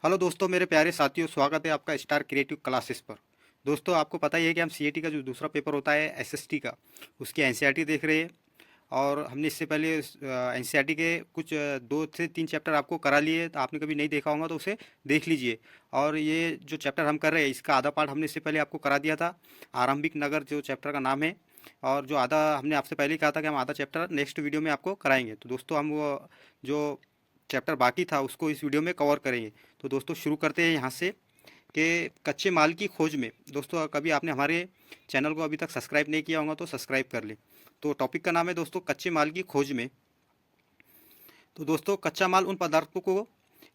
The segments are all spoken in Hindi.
हेलो दोस्तों, मेरे प्यारे साथियों, स्वागत है आपका स्टार क्रिएटिव क्लासेस पर। दोस्तों, आपको पता ही है कि हम सीएटी का जो दूसरा पेपर होता है एसएसटी का, उसकी एनसीईआरटी देख रहे हैं। और हमने इससे पहले एनसीईआरटी के कुछ 2 से 3 चैप्टर आपको करा लिए, तो आपने कभी नहीं देखा होगा तो उसे देख लीजिए। और ये जो चैप्टर हम कर रहे हैं, इसका आधा पार्ट हमने इससे पहले आपको करा दिया था। आरंभिक नगर जो चैप्टर का नाम है। और जो आधा हमने आपसे पहले ही कहा था कि हम आधा चैप्टर नेक्स्ट वीडियो में आपको कराएंगे। तो दोस्तों, हम वो जो चैप्टर बाकी था उसको इस वीडियो में कवर करेंगे। तो दोस्तों, शुरू करते हैं यहाँ से कि कच्चे माल की खोज में। दोस्तों, कभी आपने हमारे चैनल को अभी तक सब्सक्राइब नहीं किया होगा तो सब्सक्राइब कर लें। तो टॉपिक का नाम है दोस्तों कच्चे माल की खोज में। तो दोस्तों, कच्चा माल उन पदार्थों को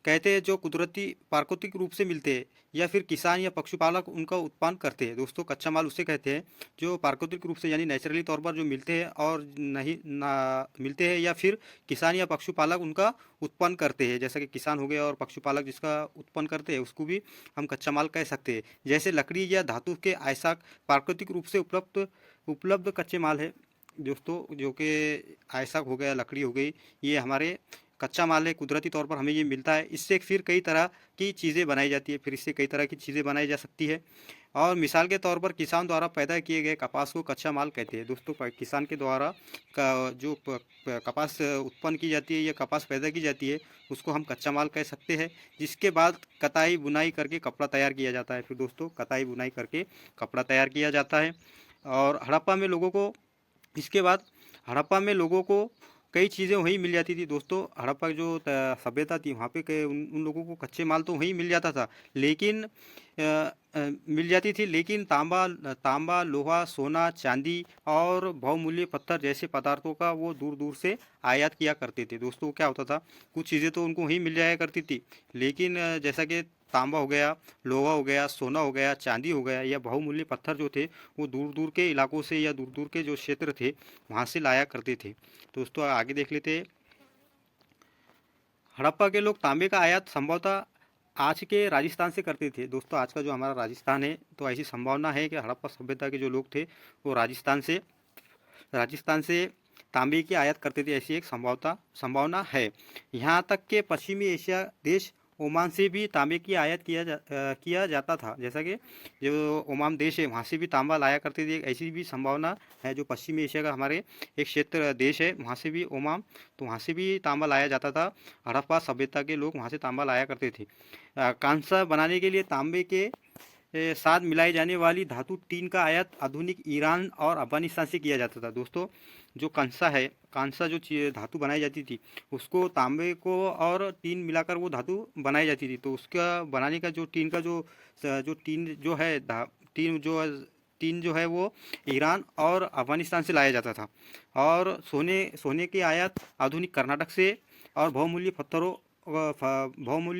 कहते हैं जो कुदरती प्राकृतिक रूप से मिलते हैं या फिर किसान या पशुपालक उनका उत्पादन करते हैं। दोस्तों, कच्चा माल उसे कहते हैं जो प्राकृतिक रूप से यानी नेचुरली तौर पर जो मिलते हैं और नहीं ना मिलते हैं, या फिर किसान या पशुपालक उनका उत्पन्न करते हैं। जैसा कि किसान हो गए और पशुपालक जिसका उत्पन्न करते हैं उसको भी हम कच्चा माल कह सकते हैं। जैसे लकड़ी या धातु के अयस्क प्राकृतिक रूप से उपलब्ध उपलब्ध कच्चे माल है। दोस्तों, जो कि अयस्क हो गया, लकड़ी हो गई, ये हमारे कच्चा माल है, कुदरती तौर पर हमें ये मिलता है। इससे फिर कई तरह की चीज़ें बनाई जाती है, फिर इससे कई तरह की चीज़ें बनाई जा सकती है। और मिसाल के तौर पर किसान द्वारा पैदा किए गए कपास को कच्चा माल कहते हैं। दोस्तों, किसान के द्वारा जो कपास उत्पन्न की जाती है या कपास पैदा की जाती है, उसको हम कच्चा माल कह सकते हैं। जिसके बाद कताई बुनाई करके कपड़ा तैयार किया जाता है। फिर दोस्तों, कताई बुनाई करके कपड़ा तैयार किया जाता है। और हड़प्पा में लोगों को इसके बाद हड़प्पा में लोगों को कई चीज़ें वहीं मिल जाती थी। दोस्तों, हड़प्पा की जो सभ्यता थी वहाँ पे उन लोगों को कच्चे माल तो वहीं मिल जाता था, लेकिन मिल जाती थी, लेकिन तांबा तांबा लोहा, सोना, चांदी और बहुमूल्य पत्थर जैसे पदार्थों का वो दूर दूर से आयात किया करते थे। दोस्तों, क्या होता था, कुछ चीज़ें तो उनको वहीं मिल जाया करती थी, लेकिन जैसा कि तांबा हो गया, लोहा हो गया, सोना हो गया, चांदी हो गया, या बहुमूल्य पत्थर जो थे वो दूर दूर के इलाकों से या दूर दूर के जो क्षेत्र थे वहाँ से लाया करते थे। दोस्तों, आगे देख लेते हैं। हड़प्पा के लोग तांबे का आयात संभवतः आज के राजस्थान से करते थे। दोस्तों, आज का जो हमारा राजस्थान है, तो ऐसी संभावना है कि हड़प्पा सभ्यता के जो लोग थे वो राजस्थान से तांबे की आयात करते थे, ऐसी एक संभावना है। यहाँ तक कि पश्चिमी एशिया देश ओमान से भी तांबे की आयात किया जाता था। जैसा कि जो ओमान देश है वहाँ से भी तांबा लाया करते थे, ऐसी भी संभावना है। जो पश्चिमी एशिया का हमारे एक क्षेत्र देश है वहाँ से भी ओमान, तो वहाँ से भी तांबा लाया जाता था। हड़प्पा सभ्यता के लोग वहाँ से तांबा लाया करते थे। कांसा बनाने के लिए तांबे के साथ मिलाई जाने वाली धातु टीन का आयात आधुनिक ईरान और अफगानिस्तान से किया जाता था। दोस्तों, जो कांसा जो धातु बनाई जाती थी, उसको तांबे को और टीन मिलाकर वो धातु बनाई जाती थी। तो उसका बनाने का जो टीन का जो टीन जो है टीन जो है वो ईरान और अफगानिस्तान से लाया जाता था। और सोने सोने की आयात आधुनिक कर्नाटक से, और बहुमूल्य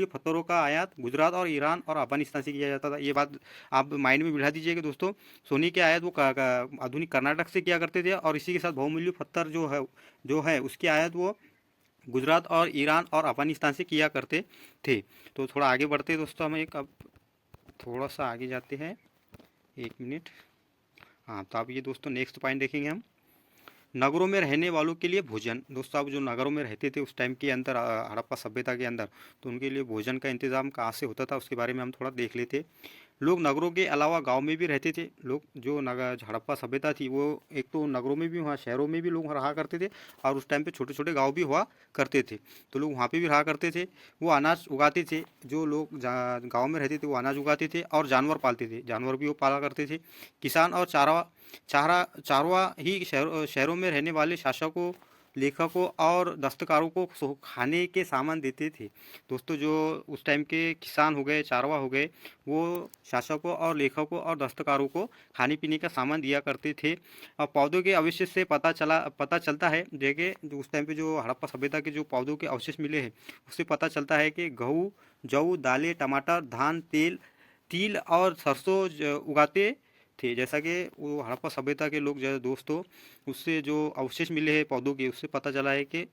पत्थरों का आयात गुजरात और ईरान और अफगानिस्तान से किया जाता था। ये बात आप माइंड में बिठा दीजिए कि दोस्तों, सोने के आयात वो आधुनिक कर्नाटक से किया करते थे, और इसी के साथ बहुमूल्य पत्थर जो है उसकी आयात वो गुजरात और ईरान और अफगानिस्तान से किया करते थे। तो थोड़ा आगे बढ़ते हैं दोस्तों, हम एक अब थोड़ा सा आगे जाते हैं, 1 मिनट। हाँ, तो अब ये दोस्तों नेक्स्ट पॉइंट देखेंगे हम। नगरों में रहने वालों के लिए भोजन। दोस्तों, आप जो नगरों में रहते थे उस टाइम के अंदर, हड़प्पा सभ्यता के अंदर, तो उनके लिए भोजन का इंतज़ाम कहाँ से होता था उसके बारे में हम थोड़ा देख लेते। लोग नगरों के अलावा गांव में भी रहते थे। लोग जो नगर हड़प्पा सभ्यता थी वो एक तो नगरों में भी, वहाँ शहरों में भी लोग रहा करते थे, और उस टाइम पे छोटे छोटे गांव भी हुआ करते थे। तो लोग वहाँ पे भी रहा करते थे। वो अनाज उगाते थे। जो लोग गाँव में रहते थे वो अनाज उगाते थे और जानवर पालते थे, जानवर भी वो पाला करते थे। किसान और चारवा ही शहरों में रहने वाले शासकों, लेखकों और दस्तकारों को खाने के सामान देते थे। दोस्तों, जो उस टाइम के किसान हो गए, चारवा हो गए, वो शासकों और लेखकों और दस्तकारों को खाने पीने का सामान दिया करते थे। और पौधों के अवशेष से पता चलता है, देखिए जो उस टाइम पे जो हड़प्पा सभ्यता के जो पौधों के अवशेष मिले हैं उससे पता चलता है कि गेहूँ, जौ, दालें, टमाटर, धान, तिल और सरसों उगाते थे। जैसा कि वो हड़प्पा सभ्यता के लोग जो दोस्तों, उससे जो अवशेष मिले हैं पौधों के, उससे पता चला है कि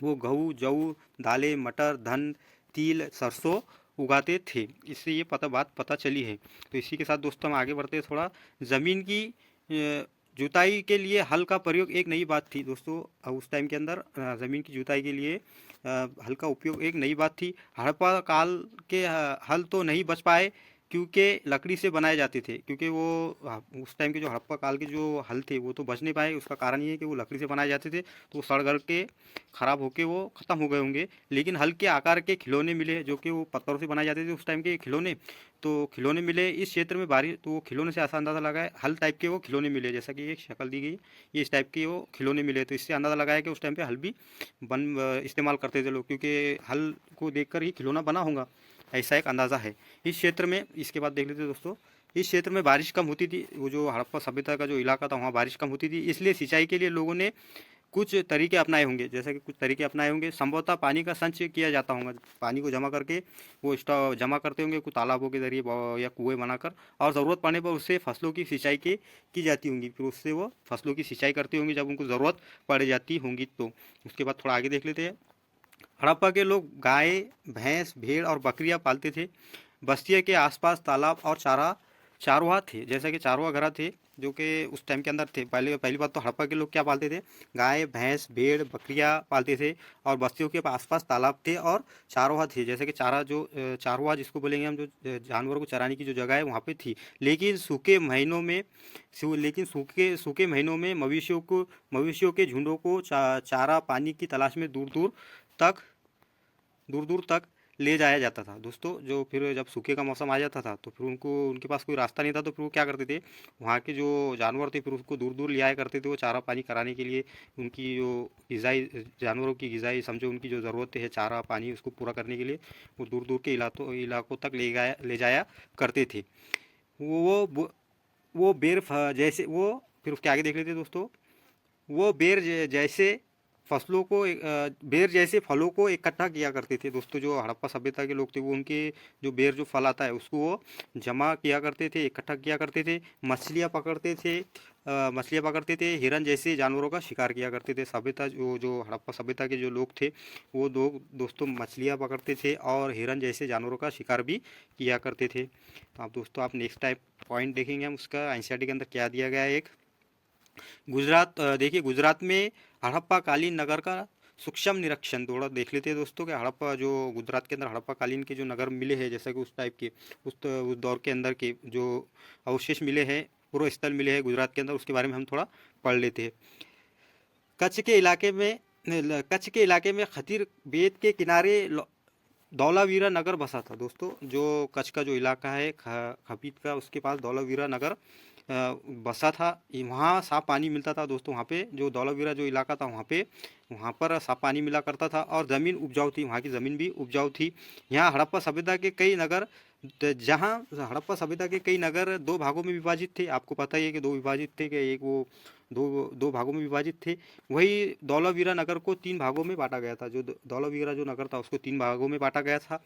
वो गेहूँ, जौ, दालें, मटर, तिल, सरसों उगाते थे। इससे ये बात पता चली है। तो इसी के साथ दोस्तों हम आगे बढ़ते हैं थोड़ा। ज़मीन की जुताई के लिए हल का प्रयोग एक नई बात थी। दोस्तों, उस टाइम के अंदर ज़मीन की जुताई के लिए हल का उपयोग एक नई बात थी। हड़प्पा काल के हल तो नहीं बच पाए क्योंकि लकड़ी से बनाए जाते थे, क्योंकि वो उस टाइम के जो हड़प्पा काल के जो हल थे वो तो बच नहीं पाए। उसका कारण ये है कि वो लकड़ी से बनाए जाते थे, तो वो सड़ गल के ख़राब होके वो ख़त्म हो गए होंगे। लेकिन हल के आकार के खिलौने मिले, जो कि वो पत्थरों से बनाए जाते थे उस टाइम के खिलौने, तो खिलौने मिले इस क्षेत्र में बारिश, तो वो खिलौने से ऐसा अंदाज़ा लगाया, हल टाइप के वो खिलौने मिले, जैसा कि एक शक्ल दी गई, ये इस टाइप के वो खिलौने मिले, तो इससे अंदाज़ा लगाया कि उस टाइम पे हल भी इस्तेमाल करते थे लोग, क्योंकि हल को देखकर ही खिलौना बना होगा, ऐसा एक अंदाज़ा है इस क्षेत्र में। इसके बाद देख लेते हैं दोस्तों, इस क्षेत्र में बारिश कम होती थी, वो जो हड़प्पा सभ्यता का जो इलाका था वहाँ बारिश कम होती थी, इसलिए सिंचाई के लिए लोगों ने कुछ तरीके अपनाए होंगे, जैसे कि कुछ तरीके अपनाए होंगे। संभवतः पानी का संचय किया जाता होगा, पानी को जमा करके वो स्टॉक जमा करते होंगे कुछ तालाबों के जरिए या कुएं बनाकर, और ज़रूरत पड़ने पर उससे फसलों की सिंचाई की जाती होंगी, फिर उससे वो फसलों की सिंचाई करती होंगी जब उनको ज़रूरत पड़ जाती होंगी। तो उसके बाद थोड़ा आगे देख लेते हैं। हड़प्पा के लोग गाय, भैंस, भेड़ और बकरियां पालते थे। बस्तियों के आसपास तालाब और चारवाहा थे, जैसे कि चारवाहा घर थे जो कि उस टाइम के अंदर थे। पहली बात तो हड़प्पा के लोग क्या पालते थे, गाय, भैंस, भेड़, बकरियां पालते थे, और बस्तियों के आसपास तालाब थे और चारवाहा थे, जैसे कि चारवाहा जिसको बोलेंगे हम, जो जानवरों को चराने की जो जगह है वहाँ पे थी। लेकिन सूखे महीनों में मवेशियों के झुंडों को चारा पानी की तलाश में तक दूर दूर तक ले जाया जाता था दोस्तों। जो फिर जब सूखे का मौसम आ जाता था तो फिर उनके पास कोई रास्ता नहीं था, तो फिर वो क्या करते थे, वहाँ के जो जानवर थे फिर उसको दूर दूर ले आया करते थे वो चारा पानी कराने के लिए। उनकी जो ग़िज़ाई जानवरों की ग़िज़ाई समझो, उनकी जो ज़रूरत है चारा पानी उसको पूरा करने के लिए वो दूर दूर के इलाकों तक ले जाया करते थे। वो वो जैसे वो, फिर उसके आगे देख लेते हैं दोस्तों। वो बेर जैसे फलों को इकट्ठा किया करते थे दोस्तों। जो हड़प्पा सभ्यता के लोग थे वो उनके जो बेर जो फल आता है उसको वो जमा किया करते थे, इकट्ठा किया करते थे। मछलियाँ पकड़ते थे, हिरन जैसे जानवरों का शिकार किया करते थे। सभ्यता जो हड़प्पा सभ्यता के जो लोग थे वो दोस्तों मछलियाँ पकड़ते थे और हिरन जैसे जानवरों का शिकार भी किया करते थे। तो आप दोस्तों आप नेक्स्ट टाइप पॉइंट देखेंगे हम, उसका एनसीईआरटी के अंदर क्या दिया गया है। एक देखिए गुजरात में हड़प्पा कालीन नगर का सूक्ष्म निरीक्षण थोड़ा देख लेते हैं दोस्तों कि हड़प्पा जो गुजरात के अंदर हड़प्पा कालीन के जो नगर मिले हैं, जैसा कि उस टाइप के उस दौर के अंदर के जो अवशेष मिले हैं, पूर्व स्थल मिले हैं गुजरात के अंदर, उसके बारे में हम थोड़ा पढ़ लेते हैं। कच्छ के इलाके में खतीर बेद के किनारे धौलावीरा नगर बसा था दोस्तों। जो कच्छ का जो इलाका है खपीत का, उसके पास धौलावीरा नगर बसा था। वहाँ साफ पानी मिलता था दोस्तों। वहाँ पे जो धौलावीरा जो इलाका था वहाँ पर साफ पानी मिला करता था और ज़मीन उपजाऊ थी, वहाँ की ज़मीन भी उपजाऊ थी। यहाँ हड़प्पा सभ्यता के कई नगर जहाँ हड़प्पा सभ्यता के कई नगर दो भागों में विभाजित थे। आपको पता ही है कि दो विभाजित थे, कि एक वो दो भागों में विभाजित थे। वही धौलावीरा नगर को तीन भागों में बांटा गया था। जो धौलावीरा जो नगर था उसको तीन भागों में बांटा गया था।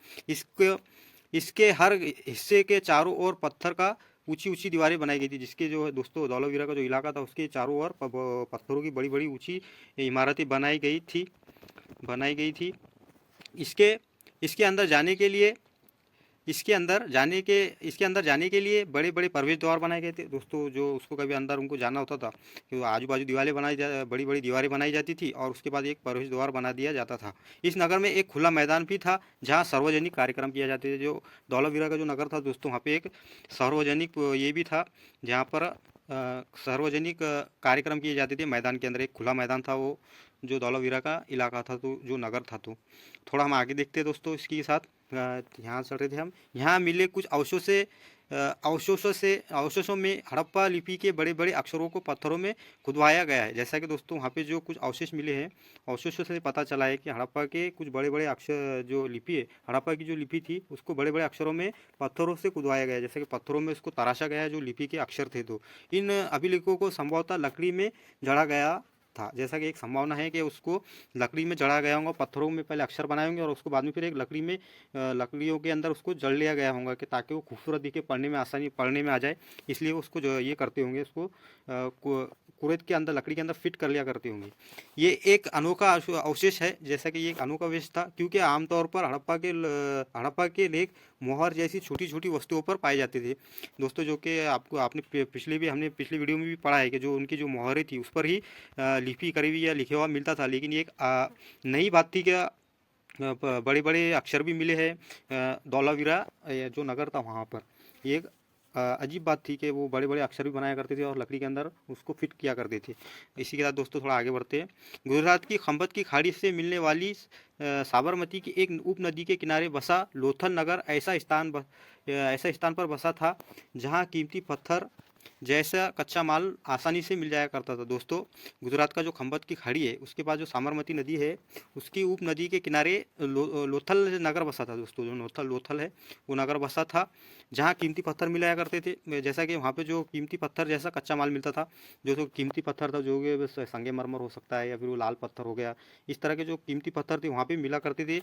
इसके हर हिस्से के चारों ओर पत्थर का ऊंची ऊंची दीवारें बनाई गई थी, जिसके जो है दोस्तों धौलावीरा का जो इलाका था उसके चारों ओर पत्थरों की बड़ी बड़ी ऊंची इमारतें बनाई गई थी। इसके इसके अंदर जाने के लिए बड़े बड़े प्रवेश द्वार बनाए गए थे दोस्तों। जो उसको कभी अंदर उनको जाना होता था कि आजू बाजू बड़ी बड़ी दीवारें बनाई जाती थी और उसके बाद एक प्रवेश द्वार बना दिया जाता था। इस नगर में एक खुला मैदान भी था जहाँ सार्वजनिक कार्यक्रम किया जाते थे। जो धौलावीरा का जो नगर था दोस्तों, वहाँ पे एक सार्वजनिक ये भी था जहाँ पर सार्वजनिक कार्यक्रम किए जाते थे। मैदान के अंदर एक खुला मैदान था, वो जो धौलावीरा का इलाका था, तो जो नगर था। तो थोड़ा हम आगे देखते हैं दोस्तों इसके साथ। यहाँ चल रहे थे हम, यहाँ मिले कुछ अवशेषों में हड़प्पा लिपि के बड़े बड़े अक्षरों को पत्थरों में खुदवाया गया है। जैसा कि दोस्तों वहाँ पे जो कुछ अवशेष मिले हैं, अवशेषों से पता चला है कि हड़प्पा के कुछ बड़े बड़े अक्षर जो लिपि है, हड़प्पा की जो लिपि थी उसको बड़े बड़े अक्षरों में पत्थरों से खुदवाया गया है। जैसे कि पत्थरों में उसको तराशा गया है जो लिपि के अक्षर थे। तो इन अभिलेखों को संभवतः लकड़ी में जड़ा गया था। जैसा कि एक संभावना है कि उसको लकड़ी में जड़ा गया होगा, पत्थरों में पहले अक्षर बनाए होंगे और उसको बाद में फिर एक लकड़ियों के अंदर उसको जड़ लिया गया होगा कि ताकि वो खूबसूरत दिखे, पढ़ने में आ जाए। इसलिए उसको जो ये करते होंगे, उसको कुरेद के अंदर लकड़ी के अंदर फिट कर लिया करते होंगे। ये एक अनोखा अवशेष है, जैसा कि ये एक अनोखा अवशेष था क्योंकि आमतौर पर हड़प्पा के लेख मोहर जैसी छोटी छोटी वस्तुओं पर पाए जाते थे दोस्तों। जो कि हमने पिछली वीडियो में भी पढ़ा है कि जो उनकी जो मोहरें थी उस पर ही लिपि करी हुई या लिखा हुआ मिलता था। लेकिन ये एक नई बात थी कि बड़े बड़े अक्षर भी मिले हैं। धौलावीरा जो नगर था वहाँ पर, ये एक अजीब बात थी कि वो बड़े बड़े अक्षर भी बनाया करते थे और लकड़ी के अंदर उसको फिट किया करते थे। इसी के साथ दोस्तों थोड़ा आगे बढ़ते हैं। गुजरात की खंबत की खाड़ी से मिलने वाली साबरमती की एक उप नदी के किनारे बसा लोथल नगर ऐसा स्थान पर बसा था जहाँ कीमती पत्थर जैसा कच्चा माल आसानी से मिल जाया करता था। दोस्तों, गुजरात का जो खंबत की खाड़ी है उसके पास जो साबरमती नदी है, उसकी उप नदी के किनारे लोथल नगर बसा था। दोस्तों, जो लोथल है वो नगर बसा था जहाँ कीमती पत्थर मिलाया करते थे। जैसा कि वहाँ पे जो कीमती पत्थर जैसा कच्चा माल मिलता था, जो तो कीमती पत्थर था, जो कि बस संगमरमर हो सकता है या फिर वो लाल पत्थर हो गया, इस तरह के जो कीमती पत्थर थे वहाँ पे मिला करते थे।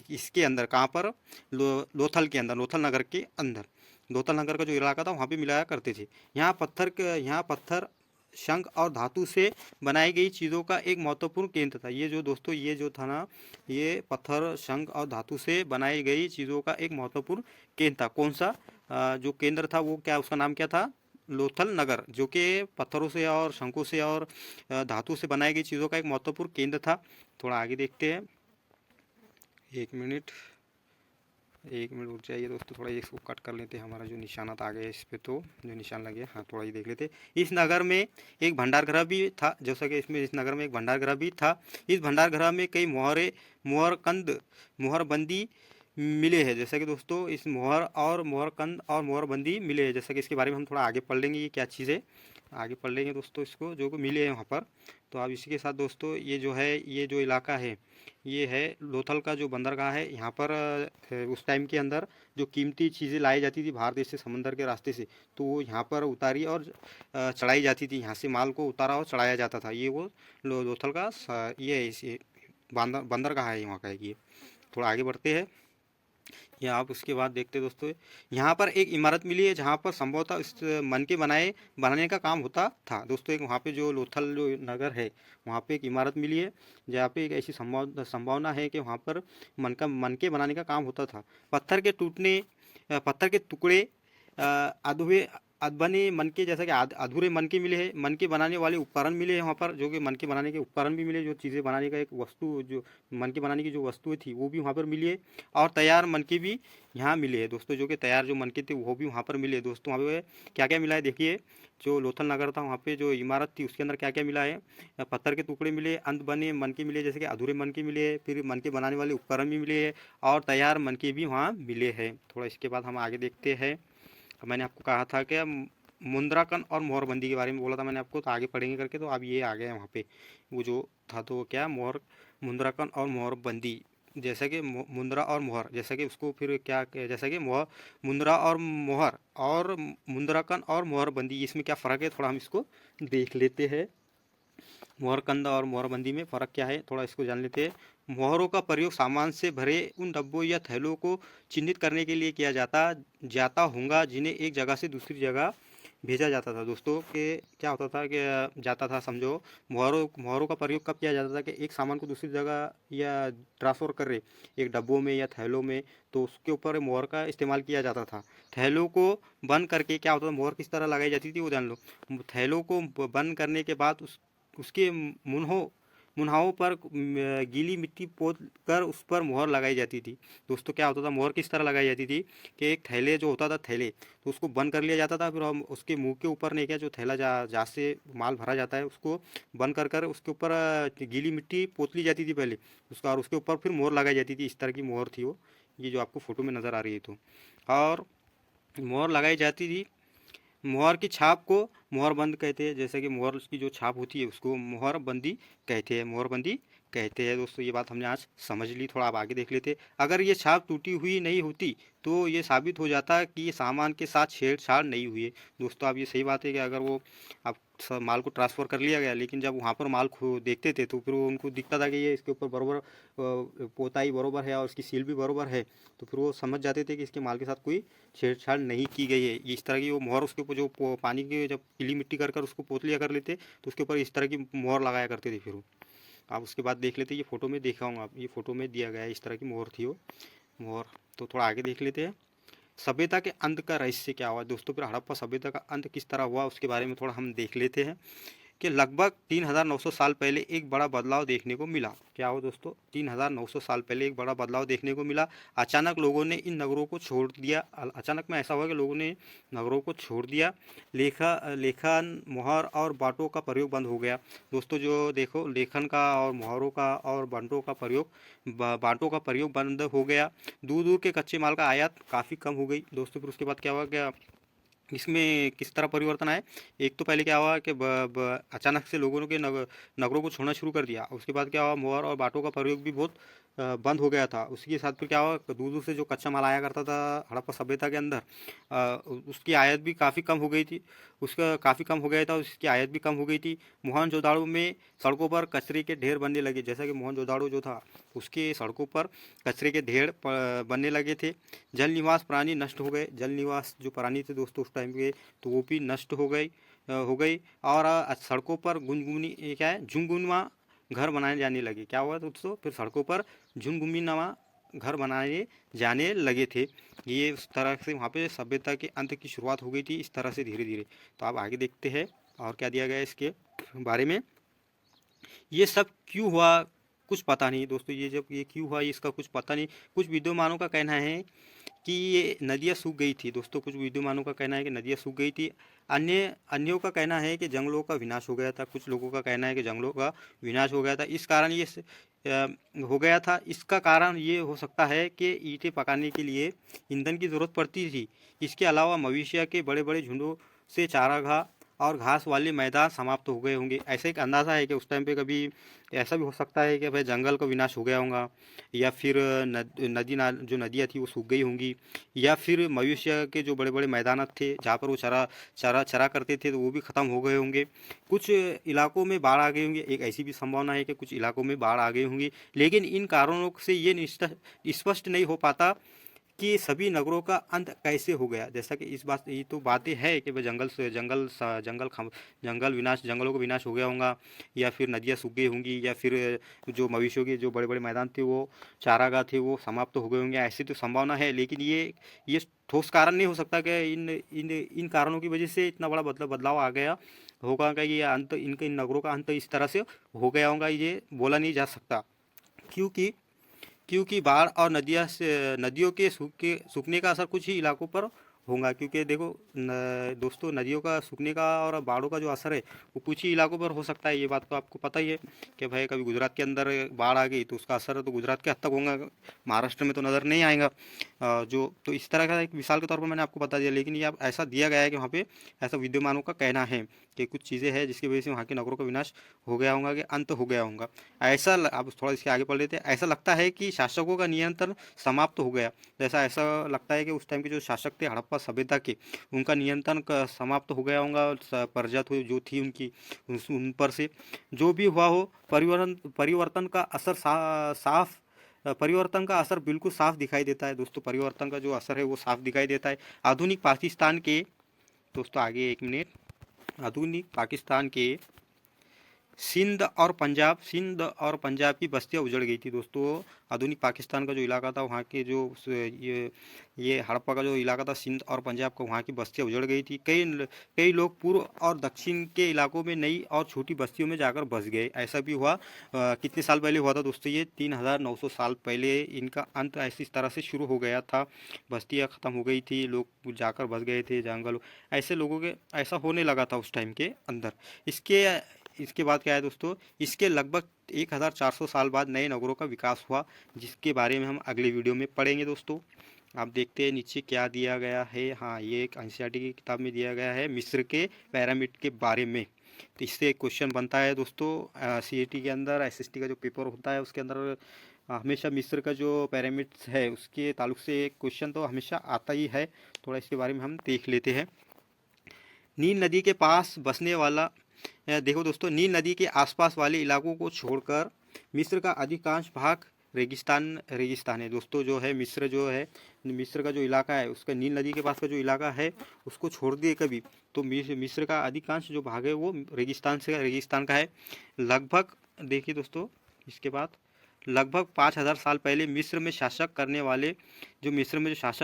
इसके अंदर कहाँ पर, लोथल के अंदर, लोथल नगर के अंदर, लोथल नगर का जो इलाका था वहाँ पे मिलाया करते थे। यहाँ पत्थर शंख और धातु से बनाई गई चीज़ों का एक महत्वपूर्ण केंद्र था। ये जो दोस्तों, ये जो था ना, ये पत्थर शंख और धातु से बनाई गई चीज़ों का एक महत्वपूर्ण केंद्र था। कौन सा जो केंद्र था वो क्या, उसका नाम क्या था? लोथल नगर, जो कि पत्थरों से और शंखों से और धातु से बनाई गई चीज़ों का एक महत्वपूर्ण केंद्र था। थोड़ा आगे देखते हैं। एक मिनट, एक मिनट रुक जाइए दोस्तों, थोड़ा इसको कट कर लेते हैं। हमारा जो निशानात आ गया इस पे, तो जो निशान लगे, हाँ थोड़ा ये देख लेते हैं। इस नगर में एक भंडार गृह भी था, जैसा कि इस नगर में एक भंडार गृह भी था। इस भंडार गृह में कई मोहरकंद, मोहरबंदी मिले हैं। जैसा कि दोस्तों, इस मोहरकंद और मोहरबंदी मिले हैं, जैसा कि इसके बारे में हम थोड़ा आगे पढ़ लेंगे, ये क्या चीज़ है आगे पढ़ लेंगे दोस्तों, इसको जो मिले हैं वहाँ पर। तो अब इसी के साथ दोस्तों, ये जो है, ये जो इलाका है, ये है लोथल का जो बंदरगाह है। यहाँ पर उस टाइम के अंदर जो कीमती चीज़ें लाई जाती थी बाहर देश से, समंदर के रास्ते से, तो वो यहाँ पर उतारी और चढ़ाई जाती थी। यहाँ से माल को उतारा और चढ़ाया जाता था। ये वो लोथल का ये है, इस बंदरगाह है वहाँ का ये। थोड़ा आगे बढ़ते हैं। या आप उसके बाद देखते दोस्तों, यहाँ पर एक इमारत मिली है जहाँ पर संभवतः इस मन के बनाने का काम होता था। दोस्तों, एक वहाँ पे जो लोथल जो नगर है, वहाँ पे एक इमारत मिली है जहाँ पे एक ऐसी संभावना है कि वहाँ पर मन के बनाने का काम होता था। पत्थर के टुकड़े अधूरे बने मन के, जैसा कि अधूरे मन के मिले हैं। मन के बनाने वाले उपकरण मिले हैं वहाँ पर, जो कि मन के बनाने के उपकरण भी मिले, जो चीज़ें बनाने का एक वस्तु, जो मन के बनाने की जो वस्तुएं थी वो भी वहाँ पर मिली है। और तैयार मन के भी यहाँ मिले हैं दोस्तों, जो कि तैयार जो मन के थे वो भी वहाँ पर मिले दोस्तों। वहाँ पे क्या क्या मिला है देखिए। जो लोथल नगर था वहाँ पे जो इमारत थी उसके अंदर क्या क्या मिला है, पत्थर के टुकड़े मिले, अंत बने मन के मिले, जैसे कि अधूरे मन के मिले, फिर मन के बनाने वाले उपकरण भी मिले हैं, और तैयार मन के भी वहाँ मिले हैं। थोड़ा इसके बाद हम आगे देखते हैं। मैंने आपको कहा था कि मुंद्राकन और मोहरबंदी के बारे में बोला था मैंने आपको, तो आगे पढ़ेंगे करके, तो अब ये आ गया वहाँ पे वो जो था, तो क्या मुंद्राकन और मोहरबंदी, जैसा कि मुंद्रा और मोहर, जैसा कि उसको फिर क्या, जैसा कि मुंद्रा और मोहर और मुंद्राकन और मोहरबंदी, इसमें क्या फ़र्क है थोड़ा हम इसको देख लेते हैं। मोहरकंद और मोहरबंदी में फ़र्क क्या है थोड़ा इसको जान लेते हैं। मोहरों का प्रयोग सामान से भरे उन डब्बों या थैलों को चिन्हित करने के लिए किया जाता होगा जिन्हें एक जगह से दूसरी जगह भेजा जाता था। दोस्तों, के क्या होता था कि जाता था, समझो, मोहरों का प्रयोग कब किया जाता था कि एक सामान को दूसरी जगह या ट्रांसफ़र कर रहे एक डब्बों में या थैलों में, तो उसके ऊपर मोहर का इस्तेमाल किया जाता था। थैलों को बंद करके क्या होता था, मोहर किस तरह लगाई जाती थी वो जान लो। थैलों को बंद करने के बाद उसके मुनहाओं पर गीली मिट्टी पोत कर उस पर मोहर लगाई जाती थी। दोस्तों, क्या होता था, मोहर किस तरह लगाई जाती थी कि एक थैले जो होता था, थैले, तो उसको बंद कर लिया जाता था, फिर हम उसके मुंह के ऊपर नहीं क्या, जो थैला जहाँ से माल भरा जाता है उसको बंद कर उसके ऊपर गीली मिट्टी पोत ली जाती थी पहले उसका, और उसके ऊपर फिर मोहर लगाई जाती थी। इस तरह की मोहर थी वो, ये जो आपको फ़ोटो में नज़र आ रही है। तो और मोहर लगाई जाती थी। मोहर की छाप को मोहरबंद कहते हैं, जैसे कि मोहर की जो छाप होती है उसको मोहरबंदी कहते हैं, मोहरबंदी कहते हैं। दोस्तों, ये बात हमने आज समझ ली। थोड़ा आप आगे देख लेते। अगर ये छाप टूटी हुई नहीं होती तो ये साबित हो जाता कि ये सामान के साथ छेड़छाड़ नहीं हुई है। दोस्तों, अब ये सही बात है कि अगर वो अब माल को ट्रांसफ़र कर लिया गया, लेकिन जब वहाँ पर माल खो देखते थे तो फिर वो उनको दिखता था कि ये इसके ऊपर बराबर पोताई बराबर है और इसकी सील भी बराबर है, तो फिर वो समझ जाते थे कि इसके माल के साथ कोई छेड़छाड़ नहीं की गई है। इस तरह की वो मोहर उसके ऊपर जो पानी की जब गीली मिट्टी कर उसको पोत लिया कर लेते, तो उसके ऊपर इस तरह की मोहर लगाया करते थे। फिर वो आप उसके बाद देख लेते, ये फ़ोटो में देखा हूँ आप, ये फ़ोटो में दिया गया है, इस तरह की मोहर थी वो मोहर। तो थोड़ा आगे देख लेते हैं। सभ्यता के अंत का रहस्य क्या हुआ दोस्तों, फिर हड़प्पा सभ्यता का अंत किस तरह हुआ उसके बारे में थोड़ा हम देख लेते हैं। कि लगभग 3900 साल पहले एक बड़ा बदलाव देखने को मिला। क्या हो दोस्तों, 3900 साल पहले एक बड़ा बदलाव देखने को मिला। अचानक लोगों ने इन नगरों को छोड़ दिया। अचानक में ऐसा हुआ कि लोगों ने नगरों को छोड़ दिया। लेखन, मुहर और बांटों का प्रयोग बंद हो गया। दोस्तों जो देखो, लेखन का और मुहरों का और बांटों का प्रयोग बंद हो गया। दूर दूर के कच्चे माल का आयात काफ़ी कम हो गई। दोस्तों फिर उसके बाद क्या हुआ, क्या इसमें किस तरह परिवर्तन आए। एक तो पहले क्या हुआ कि अचानक से लोगों के नगरों को छोड़ना शुरू कर दिया। उसके बाद क्या हुआ, मोहर और बाटों का प्रयोग भी बहुत बंद हो गया था। उसके साथ फिर क्या हुआ, दूर दूर से जो कच्चा माल आया करता था हड़प्पा सभ्यता के अंदर, उसकी आयत भी काफ़ी कम हो गई थी। उसका काफ़ी कम हो गया था, उसकी आयत भी कम हो गई थी। मोहनजोदाड़ो में सड़कों पर कचरे के ढेर बनने लगे। जैसा कि मोहनजोदाड़ो जो था उसके सड़कों पर कचरे के ढेर बनने लगे थे। जल निवास प्राणी नष्ट हो गए। जल निवास जो प्राणी थे दोस्तों उस टाइम के, तो वो भी नष्ट हो गई। और सड़कों पर गुनगुनी क्या है, झुनझुनवा घर बनाए जाने लगे। क्या हुआ दोस्तों, फिर सड़कों पर झुनझुनवा घर बनाए जाने लगे थे। ये उस तरह से वहाँ पे सभ्यता के अंत की शुरुआत हो गई थी, इस तरह से धीरे धीरे। तो आप आगे देखते हैं और क्या दिया गया है इसके बारे में। ये सब क्यों हुआ कुछ पता नहीं दोस्तों, ये क्यों हुआ इसका कुछ पता नहीं। कुछ विद्वानों का कहना है कि ये नदियाँ सूख गई थी। दोस्तों कुछ विद्वानों का कहना है कि नदियाँ सूख गई थी। अन्यों का कहना है कि जंगलों का विनाश हो गया था। कुछ लोगों का कहना है कि जंगलों का विनाश हो गया था, इस कारण ये हो गया था। इसका कारण ये हो सकता है कि ईंटें पकाने के लिए ईंधन की ज़रूरत पड़ती थी। इसके अलावा मवेशियों के बड़े बड़े झुंडों से चारागाह और घास वाले मैदान समाप्त हो गए होंगे। ऐसा एक अंदाज़ा है कि उस टाइम पे कभी ऐसा भी हो सकता है कि भाई जंगल का विनाश हो गया होगा, या फिर जो नदियाँ थी वो सूख गई होंगी, या फिर मवेशियों के जो बड़े बड़े मैदान थे जहाँ पर वो चरा करते थे तो वो भी ख़त्म हो गए होंगे। कुछ इलाकों में बाढ़ आ गई होंगी। एक ऐसी भी संभावना है कि कुछ इलाकों में बाढ़ आ गई होंगी। लेकिन इन कारणों से ये स्पष्ट नहीं हो पाता कि सभी नगरों का अंत कैसे हो गया। जैसा कि इस बात, ये तो बातें है कि भाई जंगल विनाश, जंगलों का विनाश हो गया होगा, या फिर नदियाँ सूख गई होंगी, या फिर जो मवेशियों के जो बड़े बड़े मैदान थे वो चारागाह थे वो समाप्त हो गए होंगे। ऐसी तो संभावना है, लेकिन ये ठोस कारण नहीं हो सकता कि इन इन इन कारणों की वजह से इतना बड़ा बदलाव आ गया होगा, कि ये अंत, इन नगरों का अंत इस तरह से हो गया होगा, ये बोला नहीं जा सकता। क्योंकि बाढ़ और नदियों के सूखने का असर कुछ ही इलाकों पर होगा। क्योंकि देखो दोस्तों, नदियों का सूखने का और बाढ़ों का जो असर है वो कुछ ही इलाकों पर हो सकता है। ये बात तो आपको पता ही है कि भाई कभी गुजरात के अंदर बाढ़ आ गई तो उसका असर तो गुजरात के हद तक होगा, महाराष्ट्र में तो नज़र नहीं आएगा। जो तो इस तरह का एक मिसाल के तौर पर मैंने आपको बता दिया। लेकिन ये अब ऐसा दिया गया है कि वहाँ पे ऐसा विद्वानों का कहना है कि कुछ चीज़ें हैं जिसकी वजह से वहाँ के नगरों का विनाश हो गया होगा, कि अंत हो गया होगा। अब थोड़ा इसके आगे पढ़ लेते हैं। ऐसा लगता है कि शासकों का नियंत्रण समाप्त हो गया। जैसा ऐसा लगता है कि उस टाइम के जो शासक थे हड़प्पा सभ्यता के, उनका नियंत्रण समाप्त हो गया होगा। प्रजा जो थी उनकी, उन पर से जो भी हुआ हो, परिवर्तन का असर साफ परिवर्तन का असर बिल्कुल साफ दिखाई देता है। दोस्तों परिवर्तन का जो असर है वो साफ दिखाई देता है। आधुनिक पाकिस्तान के, दोस्तों आगे एक मिनट, आधुनिक पाकिस्तान के सिंध और पंजाब की बस्तियां उजड़ गई थी। दोस्तों आधुनिक पाकिस्तान का जो इलाका था वहाँ के जो ये हड़प्पा का जो इलाका था सिंध और पंजाब का, वहाँ की बस्तियां उजड़ गई थी। कई लोग पूर्व और दक्षिण के इलाकों में नई और छोटी बस्तियों में जाकर बस गए। ऐसा भी हुआ। कितने साल पहले हुआ था दोस्तों, ये 3900 साल पहले इनका अंत ऐसी तरह से शुरू हो गया था। बस्तियाँ ख़त्म हो गई थी, लोग जाकर बस गए थे जंगल, ऐसे लोगों के ऐसा होने लगा था उस टाइम के अंदर। इसके बाद क्या है दोस्तों, इसके लगभग 1400 साल बाद नए नगरों का विकास हुआ, जिसके बारे में हम अगले वीडियो में पढ़ेंगे। दोस्तों आप देखते हैं नीचे क्या दिया गया है। हाँ, ये एक एनसीईआरटी की किताब में दिया गया है मिस्र के पिरामिड के बारे में। तो इससे एक क्वेश्चन बनता है दोस्तों, सीईटी के अंदर, एसएसटी का जो पेपर होता है उसके अंदर हमेशा मिस्र का जो पिरामिड्स है उसके ताल्लुक से एक क्वेश्चन तो हमेशा आता ही है। थोड़ा इसके बारे में हम देख लेते हैं। नील नदी के पास बसने वाला, देखो दोस्तों, नील नदी के आसपास वाले इलाकों को छोड़कर मिस्र का अधिकांश भाग रेगिस्तान है। दोस्तों जो है मिस्र का जो इलाका है उसका, नील नदी के पास का जो इलाका है उसको छोड़ दिए कभी तो मिस्र का अधिकांश जो भाग है वो रेगिस्तान का है। लगभग देखिए दोस्तों, इसके बाद लगभग 5000 साल पहले मिस्र में शासन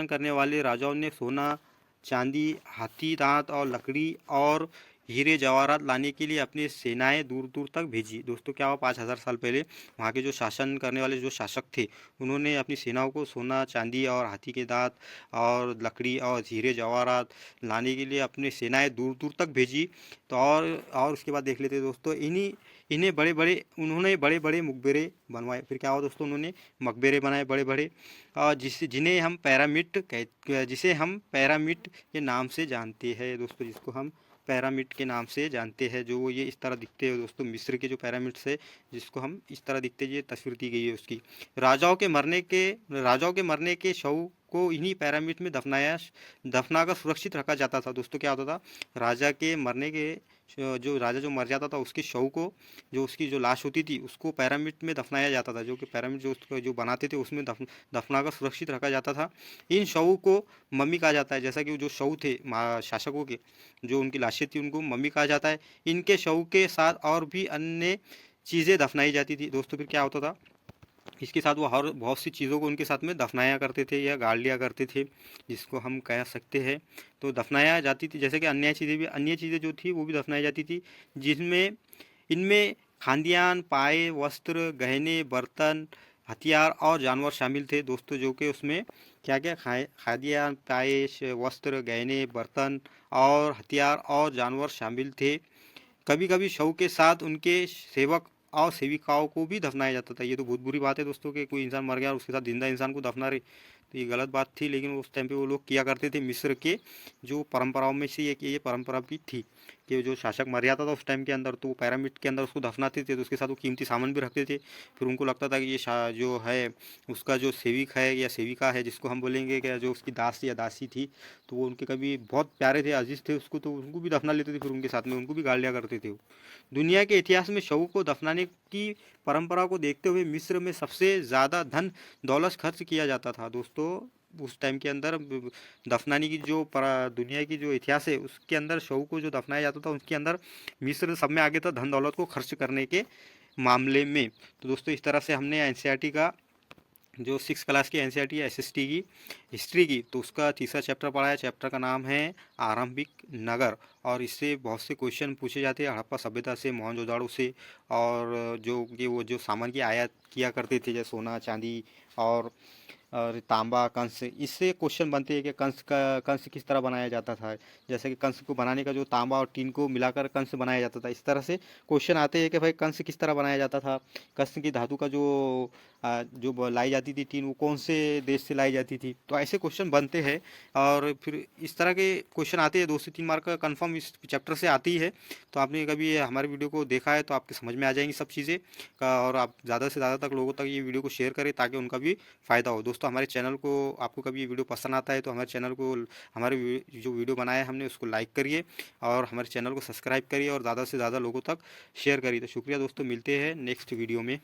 करने वाले राजाओं ने सोना, चांदी, हाथी दांत और लकड़ी और हीरे जवाहरात लाने के लिए अपनी सेनाएं दूर दूर तक भेजी। दोस्तों क्या हुआ, 5,000 साल पहले वहाँ के जो शासन करने वाले जो शासक थे, उन्होंने अपनी सेनाओं को सोना चांदी और हाथी के दांत और लकड़ी और हीरे जवाहरात लाने के लिए अपनी सेनाएं दूर दूर तक भेजी। तो और उसके बाद देख लेते हैं दोस्तों, इन्हीं इन्हें बड़े बड़े उन्होंने बड़े बड़े मकबरे बनवाए। फिर क्या हुआ दोस्तों, उन्होंने मकबरे बनाए बड़े बड़े, जिसे हम पैरामिड के नाम से जानते हैं दोस्तों, जिसको हम पैरामिड के नाम से जानते हैं। जो ये इस तरह दिखते हैं दोस्तों, मिस्र के जो पैरामिड्स है, जिसको हम इस तरह दिखते हैं, ये तस्वीर दी गई है उसकी। राजाओं के मरने के शव को इन्हीं पैरामिड में दफनाकर सुरक्षित रखा जाता था। दोस्तों क्या होता था, राजा के मरने के जो राजा जो मर जाता था, उसके शव को, जो उसकी जो लाश होती थी, उसको पैरामिड में दफनाया जाता था। जो कि पैरामिड जो उसको जो बनाते थे, उसमें दफनाकर सुरक्षित रखा जाता था। इन शवों को मम्मी कहा जाता है। जैसा कि जो शव थे शासकों के, जो उनकी लाशें थी, उनको मम्मी कहा जाता है। इनके शव के साथ और भी अन्य चीज़ें दफनाई जाती थी। दोस्तों फिर क्या होता था, इसके साथ वो हर बहुत सी चीज़ों को उनके साथ में दफनाया करते थे या गाड़ लिया करते थे, जिसको हम कह सकते हैं। तो दफनाया जाती थी, जैसे कि अन्य चीज़ें जो थी वो भी दफनाई जाती थी, जिसमें इनमें खाद्यान्न, पाए, वस्त्र, गहने, बर्तन, हथियार और जानवर शामिल थे। दोस्तों जो कि उसमें क्या क्या खाद्यान्न, पाए, वस्त्र, गहने, बर्तन और हथियार और जानवर शामिल थे। कभी कभी शव के साथ उनके सेवक और सेविकाओं को भी दफनाया जाता था। ये तो बहुत बुरी बात है दोस्तों, कि कोई इंसान मर गया और उसके साथ जिंदा इंसान को दफना रहे, तो ये गलत बात थी। लेकिन उस टाइम पे वो लोग किया करते थे। मिस्र के जो परंपराओं में से एक ये परंपरा भी थी कि जो शासक मर जाता था उस टाइम के अंदर, तो वो पैरामिड के अंदर उसको दफनाते थे, तो उसके साथ वो कीमती सामान भी रखते थे। फिर उनको लगता था कि ये जो है उसका जो सेविक है या सेविका है, जिसको हम बोलेंगे कि जो उसकी दास या दासी थी, तो वो उनके कभी बहुत प्यारे थे, अजीज थे उसको, तो उनको भी दफना लेते थे। फिर उनके साथ में उनको भी गाड़ लिया करते थे वो। दुनिया के इतिहास में शवों को दफनाने की परंपरा को देखते हुए मिस्र में सबसे ज़्यादा धन दौलत खर्च किया जाता था। दोस्तों उस टाइम के अंदर दफनाने की जो दुनिया की जो इतिहास है, उसके अंदर शव को जो दफनाया जाता था, उसके अंदर मिस्र सब में आगे था धन दौलत को खर्च करने के मामले में। तो दोस्तों इस तरह से हमने एनसीईआरटी का जो 6 क्लास की एनसीईआरटी है एसएसटी की हिस्ट्री की, तो उसका तीसरा चैप्टर पढ़ा है। चैप्टर का नाम है आरंभिक नगर, और इससे बहुत से क्वेश्चन पूछे जाते हैं हड़प्पा सभ्यता से, मोहनजोदाड़ो से, और जो कि वो जो सामान की आयात किया करते थे, जैसे सोना चांदी और तांबा कंस, इससे क्वेश्चन बनते हैं कि कंस किस तरह बनाया जाता था। जैसे कि कंस को बनाने का जो तांबा और टीन को मिलाकर कंस बनाया जाता था, इस तरह से क्वेश्चन आते हैं कि भाई कंस किस तरह बनाया जाता था। कंस की धातु का जो लाई जाती थी टीन, वो कौन से देश से लाई जाती थी। तो ऐसे क्वेश्चन बनते हैं, और फिर इस तरह के क्वेश्चन आते हैं। 2 से 3 मार्क का कन्फर्म इस चैप्टर से आती है। तो आपने कभी हमारे वीडियो को देखा है तो आपके समझ में आ जाएंगी सब चीज़ें और आप ज़्यादा से ज़्यादा तक लोगों तक ये वीडियो को शेयर करें, ताकि उनका भी फ़ायदा हो। दोस्तों हमारे चैनल को, आपको कभी ये वीडियो पसंद आता है तो हमारे चैनल को, जो वीडियो बनाया है हमने, उसको लाइक करिए और हमारे चैनल को सब्सक्राइब करिए और ज़्यादा से ज़्यादा लोगों तक शेयर करिए। तो शुक्रिया दोस्तों, मिलते हैं नेक्स्ट वीडियो में।